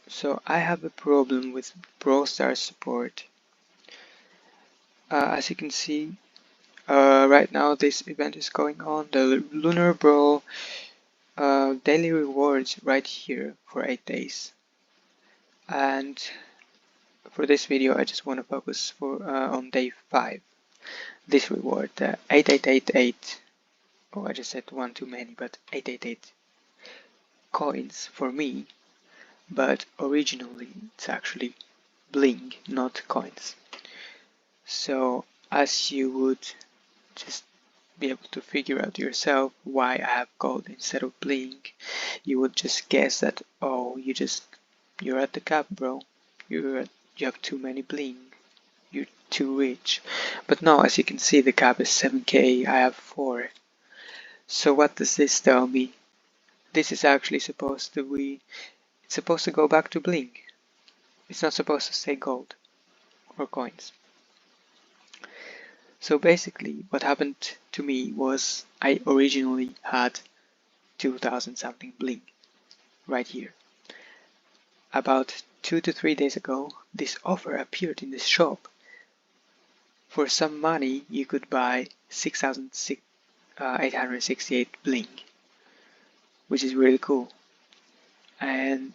So I have a problem with Brawl Stars support. As you can see, right now this event is going on, the Lunar Brawl daily rewards right here for 8 days. And for this video I just want to focus on day 5. This reward, the 8888, oh I just said one too many, but 888 coins for me, but originally it's actually bling, not coins. So as you would just be able to figure out yourself why I have gold instead of bling, you would just guess that, oh, you're at the cap, bro. You have too many bling. You're too rich. But no, as you can see, the cap is 7k. I have 4. So what does this tell me? This is actually supposed to be. It's supposed to go back to bling. It's not supposed to stay gold or coins. So basically, what happened to me was I originally had 2000 something bling right here. About 2 to 3 days ago, this offer appeared in the shop. For some money, you could buy 6,868 bling, which is really cool. And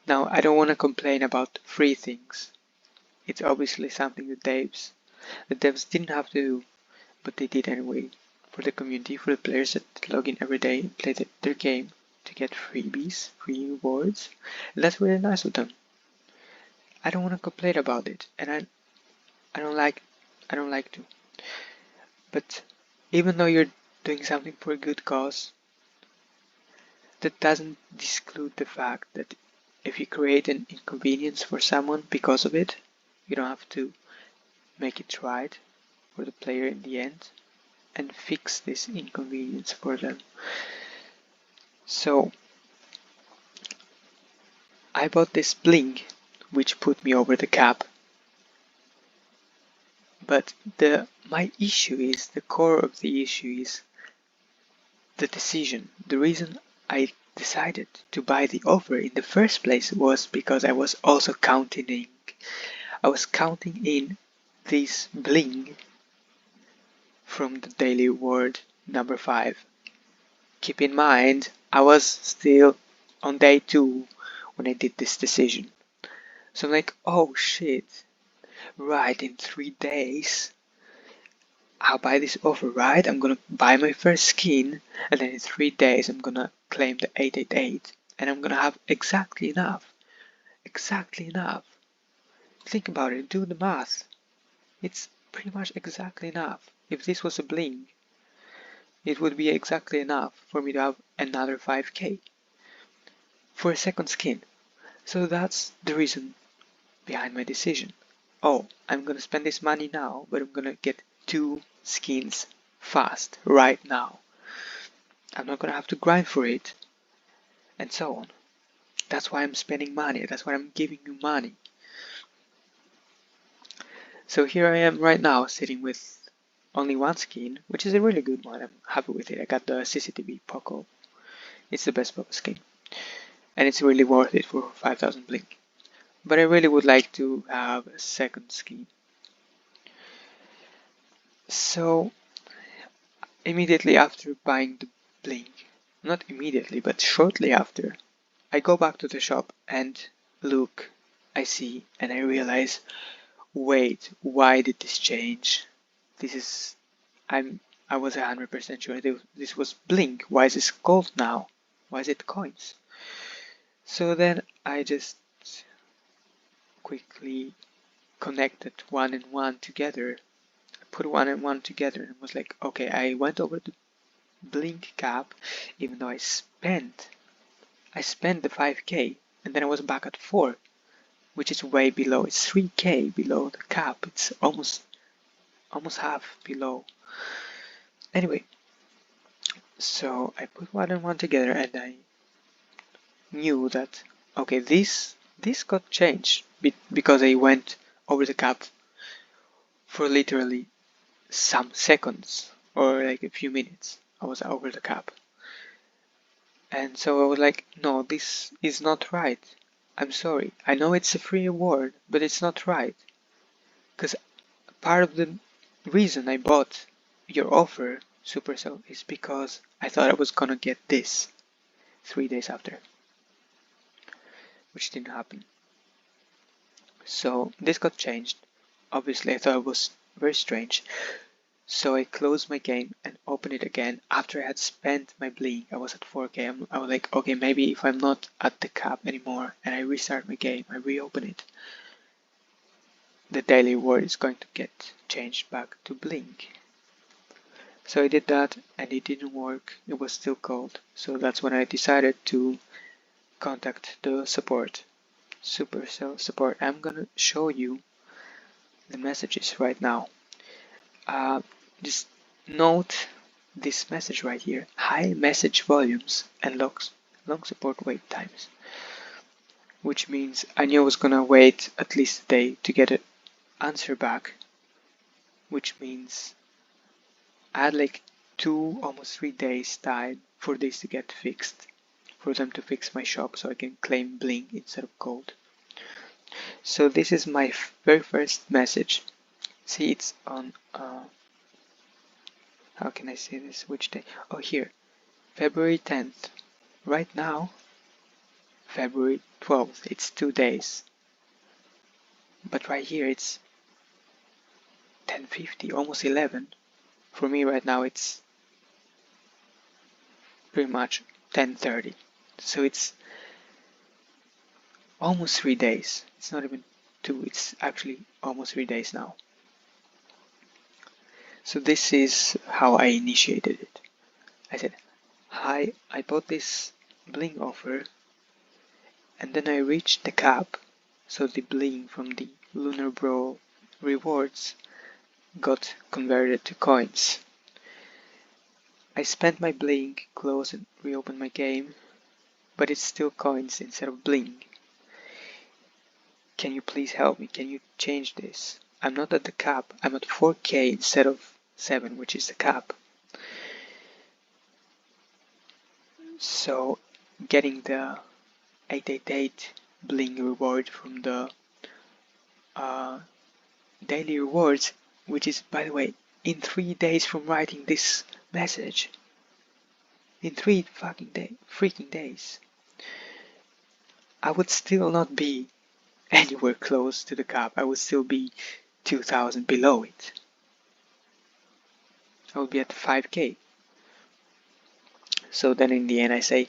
now I don't want to complain about free things. It's obviously something the devs didn't have to do, but they did anyway. For the community, for the players that log in every day and play their game to get freebies, free rewards. And that's really nice of them. I don't want to complain about it, and I don't like to. But even though you're doing something for a good cause, that doesn't disclude the fact that if you create an inconvenience for someone because of it, you don't have to make it right for the player in the end and fix this inconvenience for them. So I bought this bling, which put me over the cap. But my issue is, the core of the issue is the decision. The reason I decided to buy the offer in the first place was because I was also counting in this bling from the daily reward number 5. Keep in mind, I was still on day 2 when I did this decision. So I'm like, oh shit, right, in 3 days I'll buy this offer, right? I'm gonna buy my first skin, and then in 3 days I'm gonna claim the 888, and I'm gonna have exactly enough. Exactly enough. Think about it, do the math. It's pretty much exactly enough. If this was a bling, it would be exactly enough for me to have another 5k for a second skin. So that's the reason behind my decision. Oh, I'm gonna spend this money now, but I'm gonna get 2 skins fast, right now. I'm not gonna have to grind for it, and so on. That's why I'm spending money, that's why I'm giving you money. So here I am right now, sitting with only 1 skin, which is a really good one. I'm happy with it. I got the CCTV Poco. It's the best Poco skin, and it's really worth it for 5000 blink. But I really would like to have a second skin. So immediately after buying the blink, not immediately, but shortly after, I go back to the shop and look, I see, and I realize, wait, why did this change? I was 100% sure this was blink. Why is this gold now? Why is it coins? So then I just quickly connected 1 and 1 together. I put 1 and 1 together and was like, okay, I went over the blink cap, even though I spent the 5k, and then I was back at 4, which is way below. It's 3k below the cap. It's almost half below. Anyway, so I put 1 and 1 together, and I knew that, okay, this got changed because I went over the cap for literally some seconds, or like a few minutes. I was over the cap. And so I was like, no, this is not right. I'm sorry. I know it's a free award, but it's not right. Because part of the reason I bought your offer, Supercell, is because I thought I was gonna get this 3 days after, which didn't happen. So this got changed. Obviously, I thought it was very strange. So I closed my game and opened it again after I had spent my bling. I was at 4k. I was like, okay, maybe if I'm not at the cap anymore and I restart my game, I reopen it, the daily reward is going to get changed back to bling. So I did that and it didn't work. It was still cold. So that's when I decided to contact the support, Supercell support. I'm gonna show you the messages right now. Uh, just note this message right here: high message volumes and long support wait times, which means I knew I was gonna wait at least a day to get an answer back, which means I had like 2, almost 3 days time for this to get fixed, for them to fix my shop so I can claim bling instead of gold. So this is my very first message. See, it's on, how can I say this, which day? Oh, here, February 10th. Right now, February 12th, it's 2 days. But right here, it's 10:50, almost 11. For me right now, it's pretty much 10:30. So it's almost 3 days. It's not even 2, it's actually almost 3 days now. So this is how I initiated it. I said, hi, I bought this bling offer and then I reached the cap, so the bling from the Lunar Brawl rewards got converted to coins. I spent my bling, closed and reopened my game, but it's still coins instead of bling. Can you please help me? Can you change this? I'm not at the cap, I'm at 4k instead of 7, which is the cap. So getting the 888 bling reward from the daily rewards, which is, by the way, in 3 days from writing this message. In 3 freaking days. I would still not be anywhere close to the cap. I would still be 2,000 below it. I would be at 5k. So then in the end I say,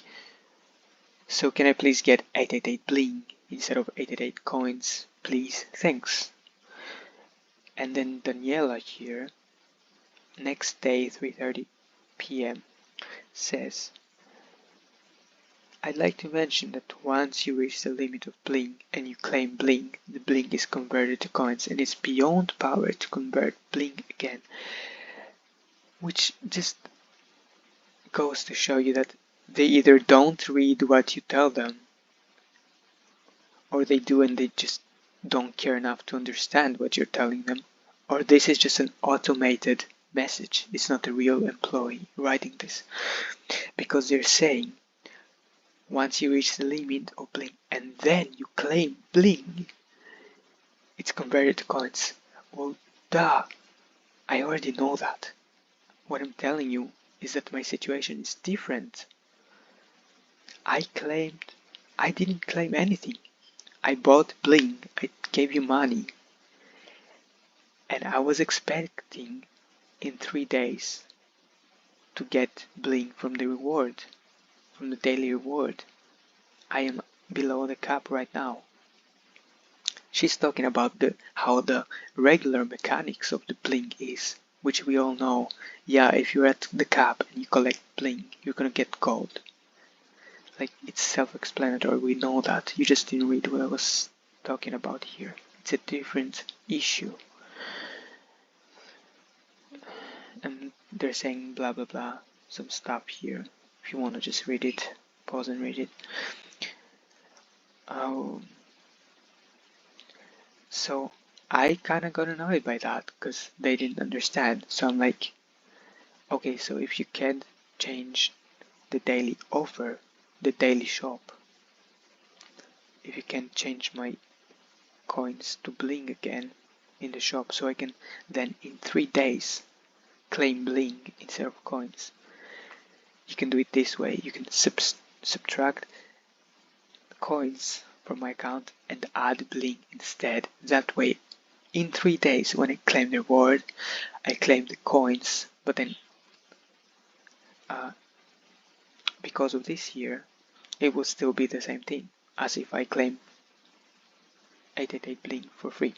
so can I please get 888 bling instead of 888 coins, please? Thanks. And then Daniela here, next day 3:30 p.m. says, I'd like to mention that once you reach the limit of bling and you claim bling, the bling is converted to coins and it's beyond power to convert bling again. Which just goes to show you that they either don't read what you tell them, or they do and they just don't care enough to understand what you're telling them, or this is just an automated message. It's not a real employee writing this, because they're saying once you reach the limit of bling and then you claim bling, it's converted to coins. Well, duh, I already know that. What I'm telling you is that my situation is different. I didn't claim anything. I bought bling, I gave you money, and I was expecting in 3 days to get bling from the reward, from the daily reward. I am below the cap right now. She's talking about how the regular mechanics of the bling is, which we all know. Yeah, if you're at the cap and you collect bling, you're gonna get gold. Like, it's self-explanatory, we know that. You just didn't read what I was talking about here. It's a different issue. And they're saying blah blah blah, some stuff here. If you want to just read it, pause and read it. So I kinda got annoyed by that, because they didn't understand. So I'm like, okay, so if you can't change the daily offer, the daily shop. If you can change my coins to bling again in the shop, so I can then in 3 days claim bling instead of coins. You can do it this way. You can subtract coins from my account and add bling instead. That way, in 3 days when I claim the reward, I claim the coins, but then because of this here, it will still be the same thing as if I claim 888 bling for free.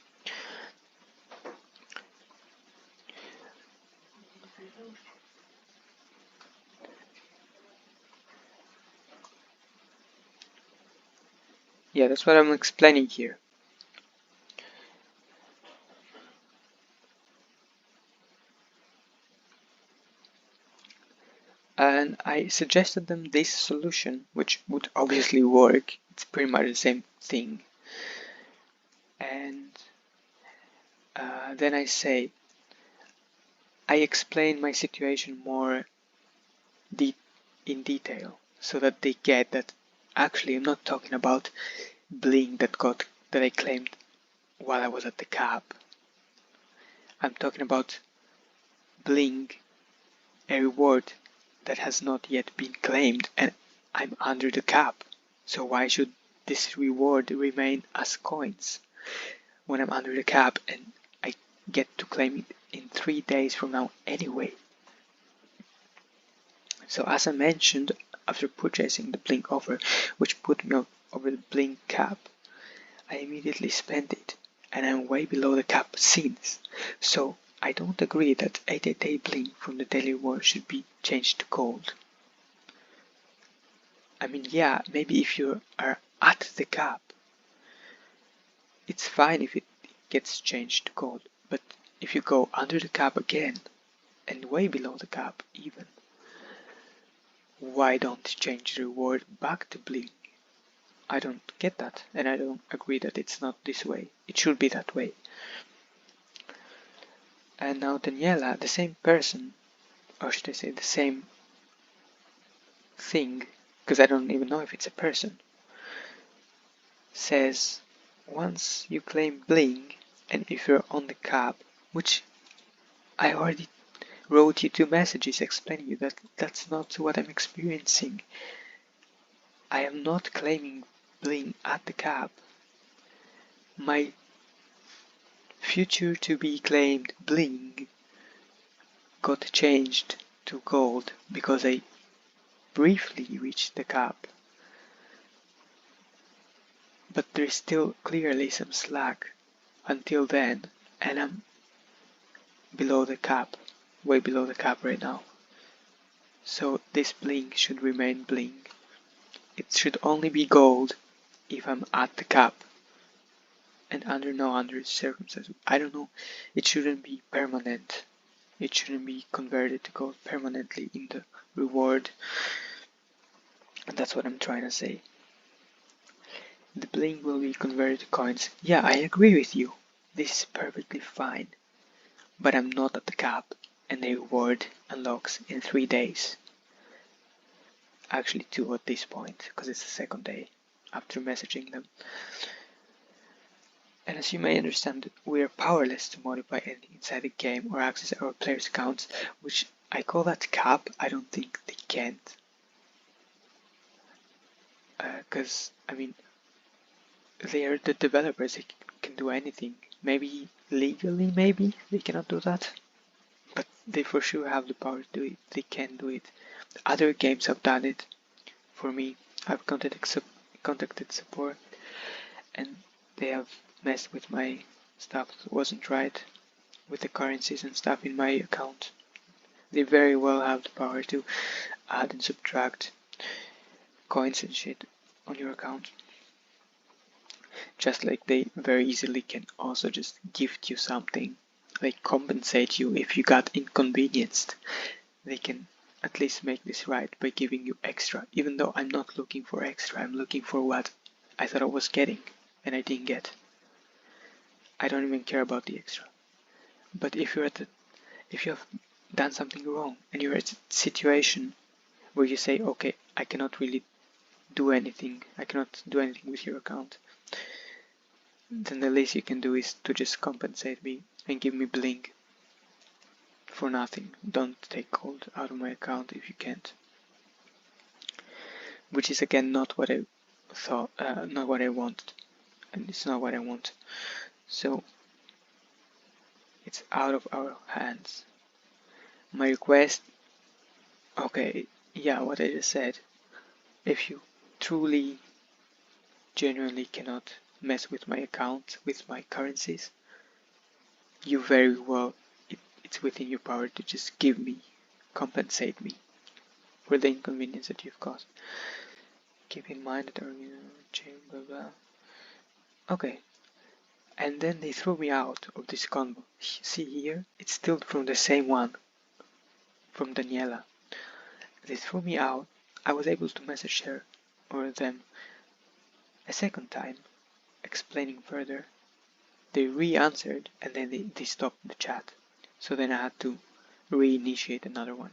Yeah, that's what I'm explaining here. And I suggested them this solution, which would obviously work. It's pretty much the same thing. And then I say, I explain my situation more in detail so that they get that actually I'm not talking about bling that I claimed while I was at the cab. I'm talking about bling, a reward that has not yet been claimed, and I'm under the cap. So why should this reward remain as coins when I'm under the cap and I get to claim it in 3 days from now anyway? So as I mentioned, after purchasing the Blink offer, which put me over the Blink cap, I immediately spent it, and I'm way below the cap since. So I don't agree that 888 Blink from the daily reward should be changed to gold. I mean, yeah, maybe if you are at the cap, it's fine if it gets changed to gold, but if you go under the cap again, and way below the cap even, why don't change the reward back to bling? I don't get that, and I don't agree that it's not this way. It should be that way. And now Daniela, the same person, or should I say the same thing, because I don't even know if it's a person, says once you claim bling, and if you're on the cap, which I already wrote you 2 messages explaining you that that's not what I'm experiencing. I am not claiming bling at the cap. My future to be claimed bling got changed to gold because I briefly reached the cap. But there's still clearly some slack until then, and I'm below the cap, way below the cap right now. So this bling should remain bling. It should only be gold if I'm at the cap. And under no other circumstances. I don't know, it shouldn't be permanent. It shouldn't be converted to gold permanently in the reward. And that's what I'm trying to say. The bling will be converted to coins. Yeah, I agree with you. This is perfectly fine. But I'm not at the cap, and the reward unlocks in 3 days. Actually 2 at this point, because it's the 2nd day after messaging them. And as you may understand, we are powerless to modify anything inside the game or access our players' accounts, which I call that cap. I don't think they can't. Because, I mean, they are the developers, they can do anything. Maybe legally, maybe they cannot do that. But they for sure have the power to do it. They can do it. Other games have done it for me. I've contacted support, and they have messed with my stuff that wasn't right, with the currencies and stuff in my account. They very well have the power to add and subtract coins and shit on your account. Just like they very easily can also just gift you something, like compensate you if you got inconvenienced. They can at least make this right by giving you extra, even though I'm not looking for extra, I'm looking for what I thought I was getting and I didn't get. I don't even care about the extra. But if you have done something wrong and you're at a situation where you say, okay, I cannot really do anything. I cannot do anything with your account. Then the least you can do is to just compensate me and give me bling for nothing. Don't take gold out of my account if you can't. Which is again not what I thought, not what I wanted, and it's not what I want. So it's out of our hands. My request, okay, yeah, what I just said. If you truly, genuinely cannot mess with my account, with my currencies, you very well, it's within your power to just give me, compensate me for the inconvenience that you've caused. Keep in mind that our chain, blah blah. Okay, and then they threw me out of this combo. See here, it's still from the same one, from Daniela. They threw me out. I was able to message her or them a second time, explaining further. They re-answered and then they stopped the chat. So then I had to reinitiate another one.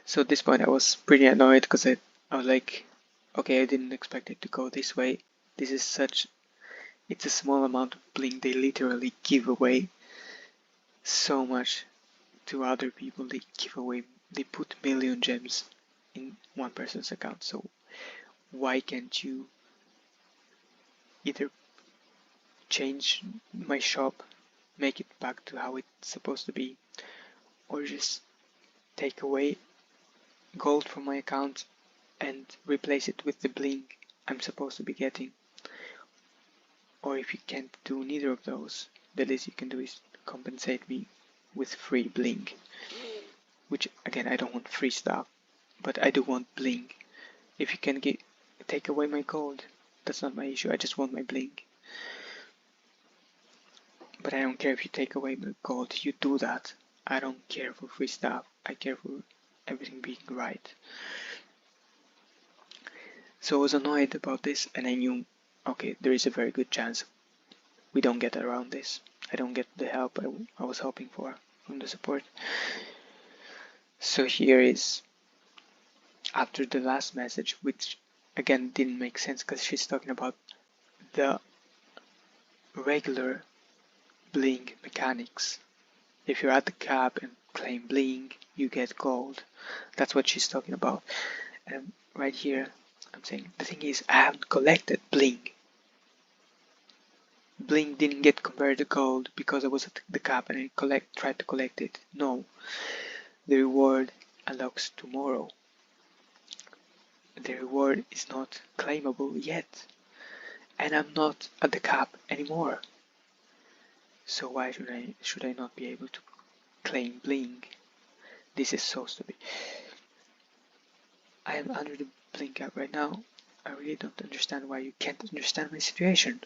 So at this point I was pretty annoyed because I was like, okay, I didn't expect it to go this way. This is such, it's a small amount of bling. They literally give away so much to other people. They give away, they put million gems in one person's account. So why can't you either change my shop, make it back to how it's supposed to be, or just take away gold from my account and replace it with the bling I'm supposed to be getting? Or if you can't do neither of those, the least you can do is compensate me with free bling. Which again, I don't want free stuff, but I do want bling. If you can take away my gold, that's not my issue. I just want my bling. But I don't care if you take away my gold. You do that. I don't care for free stuff. I care for everything being right. So I was annoyed about this, and I knew, okay, there is a very good chance we don't get around this. I don't get the help I was hoping for from the support. So here is, after the last message, which again didn't make sense because she's talking about the regular bling mechanics. If you're at the cap and claim bling, you get gold. That's what she's talking about. And right here, I'm saying the thing is, I haven't collected bling. Bling didn't get compared to gold because I was at the cap and I tried to collect it. No, the reward unlocks tomorrow. The reward is not claimable yet, and I'm not at the cap anymore. So why should I not be able to claim bling? This is so stupid. I am under the bling cap right now. I really don't understand why you can't understand my situation.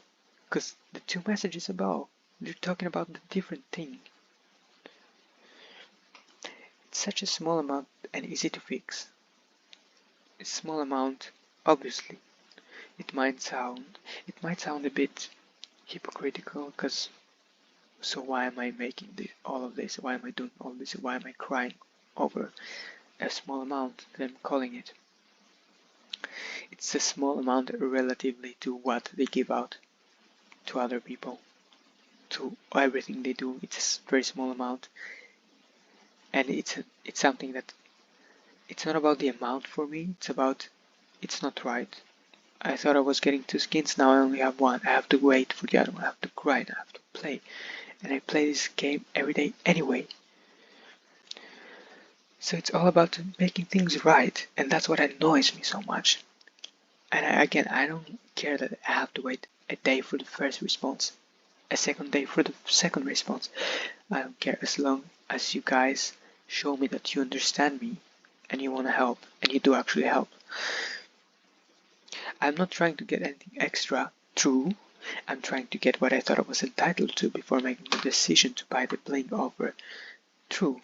Because the two messages above, they're talking about the different thing. It's such a small amount and easy to fix. A small amount, obviously. It might sound a bit hypocritical, because so why am I making all of this? Why am I doing all this? Why am I crying over a small amount that I'm calling it? It's a small amount relatively to what they give out to other people, to everything they do. It's a very small amount, and it's something that it's not about the amount for me. It's not right. I thought I was getting 2 skins, now I only have 1. I have to wait for the other one. I have to grind. I have to play, and I play this game every day anyway. So it's all about making things right, and that's what annoys me so much. And I don't care that I have to wait a day for the first response, a second day for the second response. I don't care, as long as you guys show me that you understand me and you want to help, and you do actually help. I'm not trying to get anything extra, true. I'm trying to get what I thought I was entitled to before making the decision to buy the bling offer, true.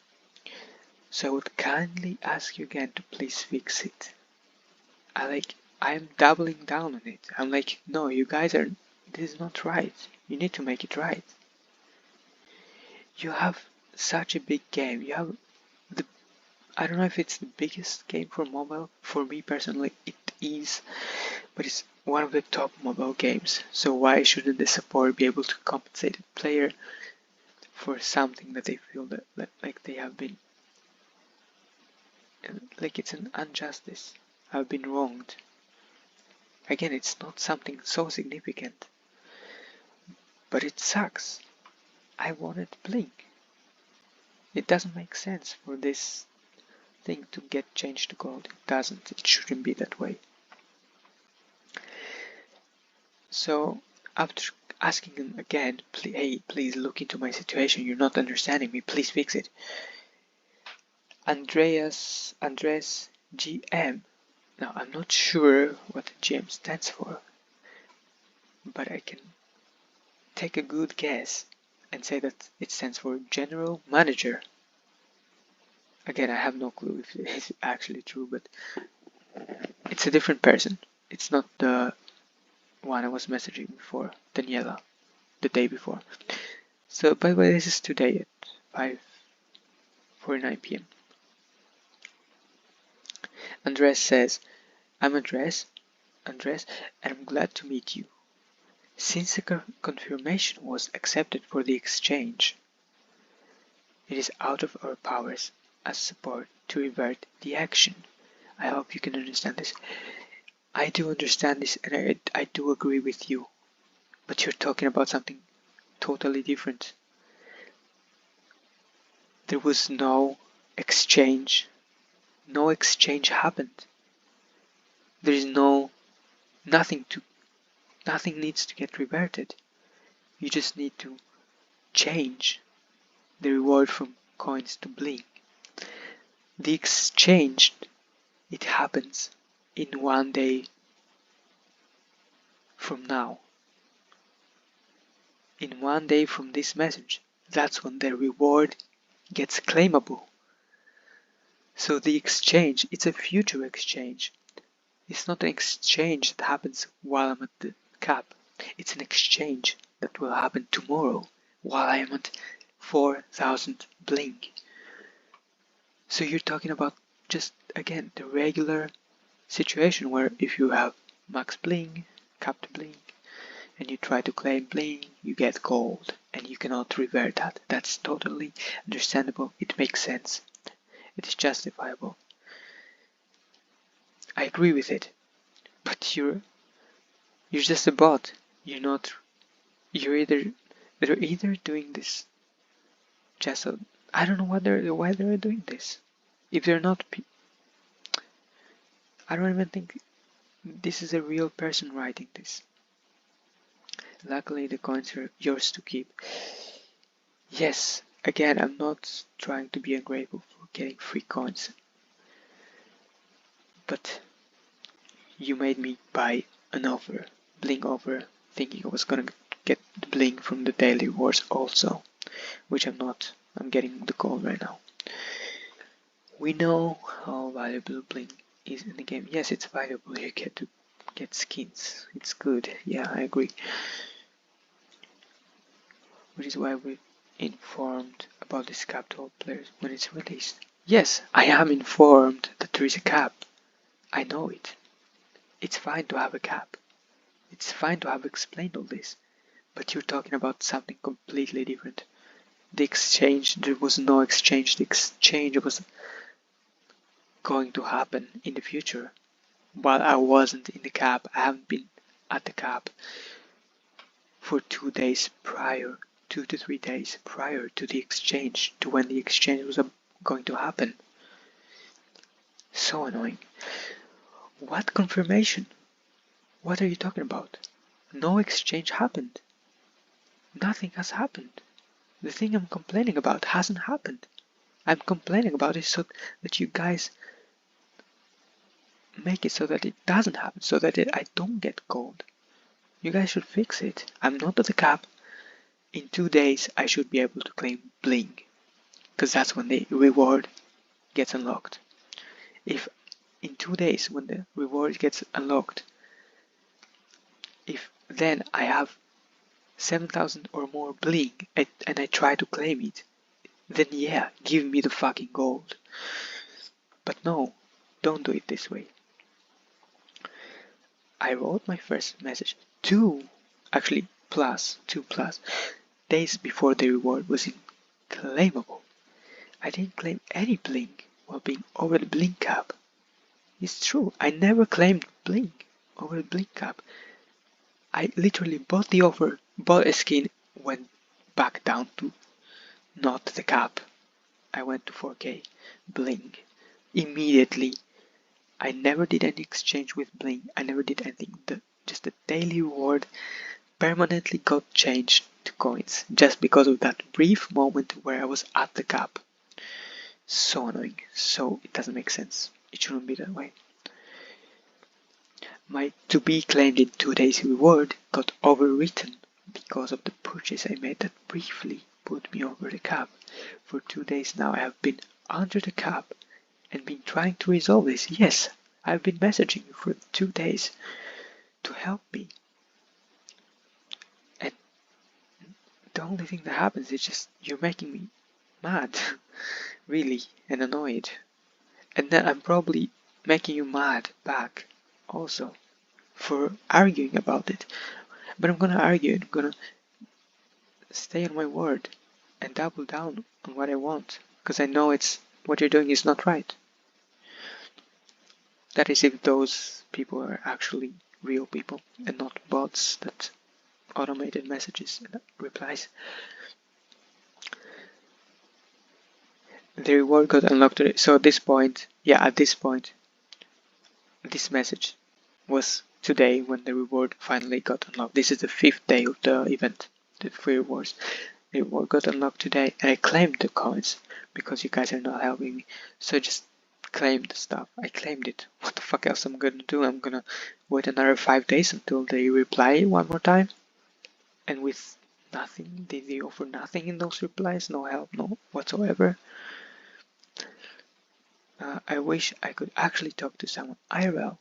So I would kindly ask you again to please fix it. I'm doubling down on it. I'm like, no, you guys this is not right. You need to make it right. You have such a big game. You have I don't know if it's the biggest game for mobile. For me personally, it is, but it's one of the top mobile games. So why shouldn't the support be able to compensate the player for something that they feel that like they have been, like it's an injustice. I've been wronged. Again, it's not something so significant, but it sucks. I wanted Blink. It doesn't make sense for this thing to get changed to gold. It doesn't. It shouldn't be that way. So after asking him again, hey, please look into my situation. You're not understanding me. Please fix it. Andres GM. Now I'm not sure what GM stands for, but I can take a good guess and say that it stands for General Manager. Again, I have no clue if it's actually true, but it's a different person. It's not the one I was messaging before, Daniela, the day before. So, by the way, this is today at 5:49 p.m. Andres says, I'm Andres, and I'm glad to meet you. Since the confirmation was accepted for the exchange, it is out of our powers as support to revert the action. I hope you can understand this. I do understand this and I do agree with you, but you're talking about something totally different. There was no exchange. No exchange happened. There is nothing needs to get reverted. You just need to change the reward from coins to bling. The exchange, it happens in 1 day from now. In 1 day from this message, that's when the reward gets claimable. So the exchange, it's a future exchange. It's not an exchange that happens while I'm at the cap. It's an exchange that will happen tomorrow while I am at 4,000 blink. So you're talking about just, again, the regular situation where if you have max bling, capped bling, and you try to claim bling, you get gold, and you cannot revert that. That's totally understandable. It makes sense. It is justifiable. I agree with it. But you're just a bot. They're either doing this just so, I don't know why they're doing this. If they're not, I don't even think this is a real person writing this. Luckily, the coins are yours to keep. Yes, again, I'm not trying to be ungrateful for getting free coins, but you made me buy an offer, bling offer, thinking I was gonna get the bling from the daily rewards also, which I'm not. I'm getting the gold right now. We know how valuable bling is in the game. Yes, it's valuable. You get to get skins. It's good. Yeah, I agree. Which is why we're informed about this cap to all players when it's released. Yes, I am informed that there is a cap. I know it. It's fine to have a cap. It's fine to have explained all this. But you're talking about something completely different. The exchange, there was no exchange. The exchange was going to happen in the future. While I wasn't in the cap, I haven't been at the cap for 2 days prior, 2 to 3 days prior to the exchange, to when the exchange was going to happen. So annoying. What confirmation? What are you talking about? No exchange happened. Nothing has happened. The thing I'm complaining about hasn't happened. I'm complaining about it so that you guys make it so that it doesn't happen, so that I don't get gold. You guys should fix it. I'm not at the cap. In 2 days, I should be able to claim bling, because that's when the reward gets unlocked. If in 2 days, when the reward gets unlocked, if then I have 7,000 or more bling and I try to claim it, then yeah, give me the fucking gold. But no, don't do it this way. I wrote my first message actually two plus, days before the reward was claimable. I didn't claim any bling while being over the bling cap. It's true, I never claimed bling over the bling cap. I literally bought the offer, bought a skin, went back down to not the cap. I went to 4K. Bling. Immediately. I never did any exchange with Bling. I never did anything. Just the daily reward permanently got changed to coins just because of that brief moment where I was at the cap. So annoying. So it doesn't make sense. It shouldn't be that way. My to be claimed in 2 days reward got overwritten because of the purchase I made that briefly put me over the cap. For 2 days now I have been under the cap and been trying to resolve this. Yes, I've been messaging you for 2 days to help me. And the only thing that happens is just you're making me mad, really, and annoyed. And then I'm probably making you mad back also for arguing about it. But I'm gonna argue, I'm gonna stay on my word and double down on what I want, because I know it's what you're doing is not right. That is if those people are actually real people and not bots that automated messages and replies. The reward got unlocked today. So at this point, this message was today when the reward finally got unlocked. This is the 5th day of the event, the free rewards. The reward got unlocked today, and I claimed the coins because you guys are not helping me. So I just claimed the stuff. I claimed it. What the fuck else I'm gonna do? I'm gonna wait another 5 days until they reply one more time, and with nothing, they offer nothing in those replies, no help, no whatsoever. I wish I could actually talk to someone IRL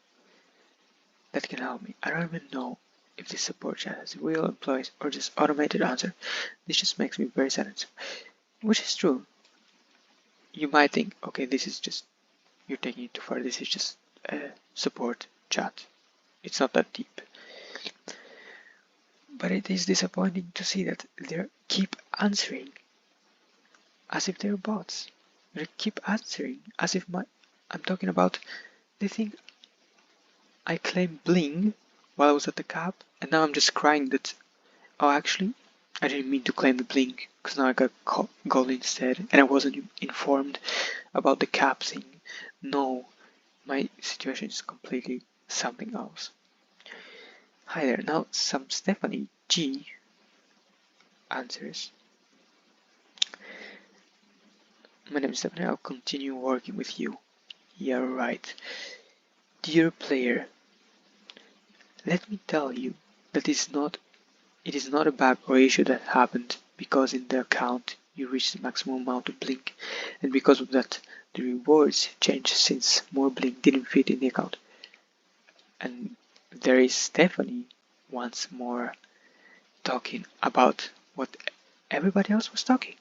that can help me. I don't even know if this support chat has real employees or just automated answer. This just makes me very sad. Which is true. You might think, okay, this is just, you're taking it too far. This is just a support chat. It's not that deep. But it is disappointing to see that they keep answering as if they're bots. They keep answering as if I'm talking about. They think I claimed bling while I was at the cap, and now I'm just crying that, oh, actually, I didn't mean to claim the bling, because now I got gold instead, and I wasn't informed about the cap thing. No, my situation is completely something else. Hi there, now some Stephanie G answers. My name is Stephanie, I'll continue working with you. Yeah, right. Dear player, let me tell you that it is not a bug or issue that happened because in the account you reached the maximum amount of blink, and because of that the rewards changed since more blink didn't fit in the account. And there is Stephanie once more talking about what everybody else was talking.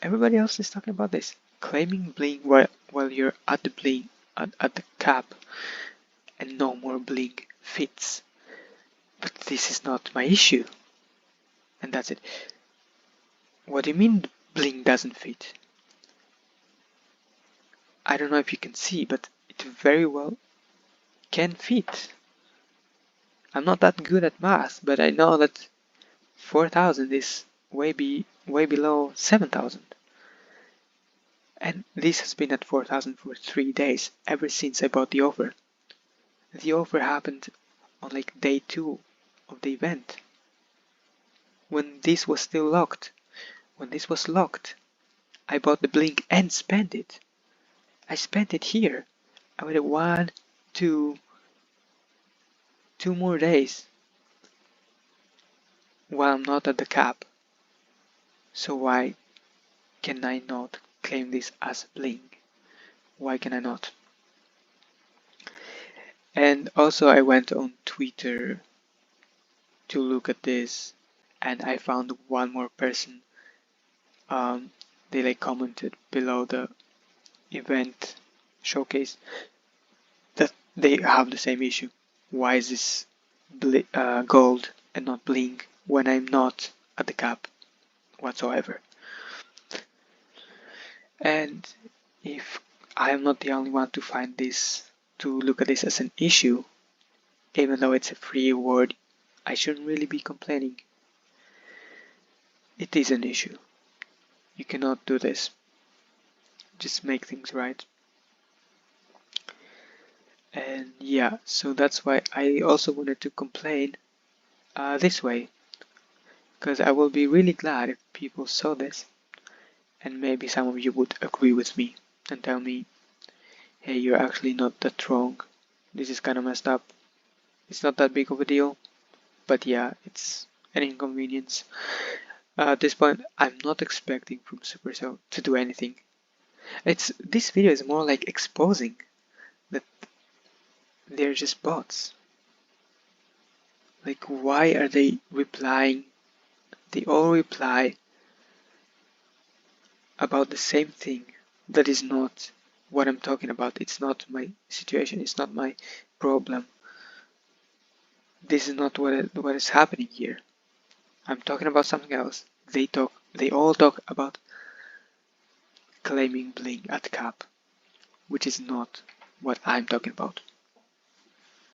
Everybody else is talking about this, claiming bling while you're at the bling at the cap, and no more bling fits. But this is not my issue, and that's it. What do you mean bling doesn't fit? I don't know if you can see, but it very well can fit. I'm not that good at math, but I know that 4,000 is way below 7,000. And this has been at 4,000 for 3 days, ever since I bought the offer. The offer happened on like day 2 of the event, when this was still locked. When this was locked, I bought the blink and spent it. I spent it here. I waited 1, 2 more days while I'm not at the cap. So why can I not claim this as blink? Why can I not? And also I went on Twitter to look at this, and I found one more person. They like commented below the event showcase that they have the same issue. Why is this gold and not bling when I'm not at the cap whatsoever? And if I am not the only one to find this, to look at this as an issue, even though it's a free award, I shouldn't really be complaining. It is an issue. You cannot do this. Just make things right. And yeah, so that's why I also wanted to complain this way, because I will be really glad if people saw this, and maybe some of you would agree with me and tell me, hey, you're actually not that wrong. This is kind of messed up. It's not that big of a deal, but yeah, it's an inconvenience. At this point, I'm not expecting from Supercell to do anything. This video is more like exposing that they're just bots. Like, why are they replying? They all reply about the same thing. That is not what I'm talking about. It's not my situation. It's not my problem. This is not what is happening here. I'm talking about something else. They all talk about claiming bling at cap, which is not what I'm talking about.